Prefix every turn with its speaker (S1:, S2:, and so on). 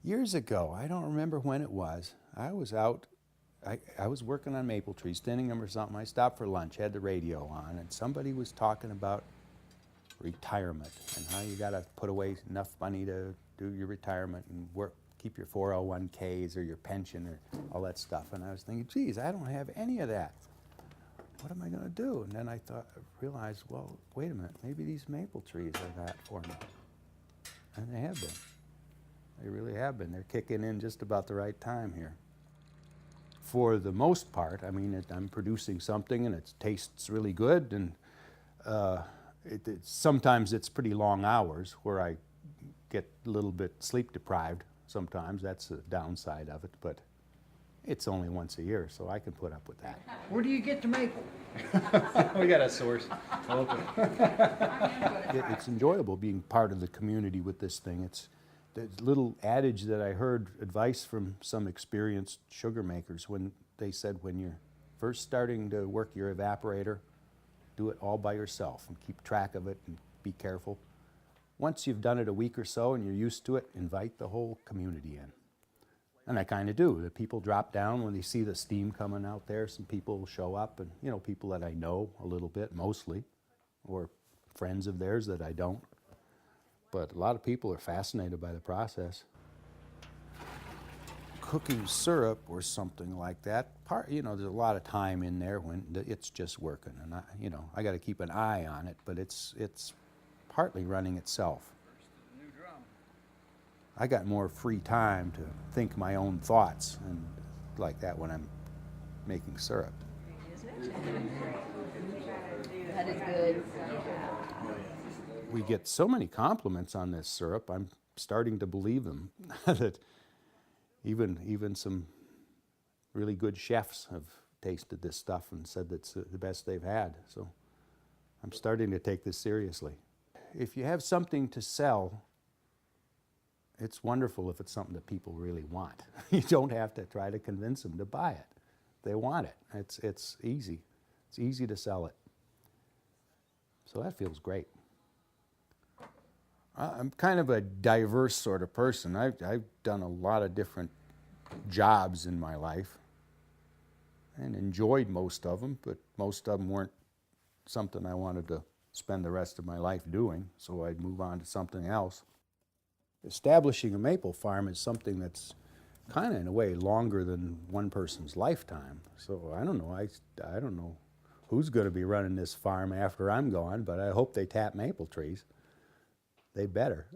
S1: Years ago, I don't remember when it was, I was out, I was working on maple trees, thinning them or something. I stopped for lunch, had the radio on, and somebody was talking about retirement and how you got to put away enough money to do your retirement and work, keep your 401ks or your pension or all that stuff. And I was thinking, geez, I don't have any of that. What am I going to do? And then I realized, well, wait a minute, maybe these maple trees are that for me. And they have been. They really have been. They're kicking in just about the right time here. For the most part, I mean, I'm producing something and it tastes really good, and sometimes it's pretty long hours where I get a little bit sleep deprived sometimes. That's the downside of it, but it's only once a year, so I can put up with that.
S2: Where do you get the maple?
S3: We got a source.
S1: It's enjoyable being part of the community with this thing. It's the little adage that I heard, advice from some experienced sugar makers, when they said, when you're first starting to work your evaporator, do it all by yourself and keep track of it and be careful. Once you've done it a week or so and you're used to it, invite the whole community in. And I kind of do. The people drop down when they see the steam coming out there. Some people will show up, and you know, people that I know a little bit, mostly, or friends of theirs that I don't. But a lot of people are fascinated by the process. Cooking syrup or something like that, you know, there's a lot of time in there when it's just working, and I got to keep an eye on it, but it's partly running itself. I got more free time to think my own thoughts and like that when I'm making syrup.
S4: That is good.
S1: We get so many compliments on this syrup, I'm starting to believe them. That even some really good chefs have tasted this stuff and said that's the best they've had. So I'm starting to take this seriously. If you have something to sell, it's wonderful if it's something that people really want. You don't have to try to convince them to buy it. They want it. It's easy. It's easy to sell it. So that feels great. I'm kind of a diverse sort of person. I've done a lot of different jobs in my life and enjoyed most of them, but most of them weren't something I wanted to spend the rest of my life doing, so I'd move on to something else. Establishing a maple farm is something that's kind of, in a way, longer than one person's lifetime. So I don't know. I don't know who's going to be running this farm after I'm gone, but I hope they tap maple trees. They better.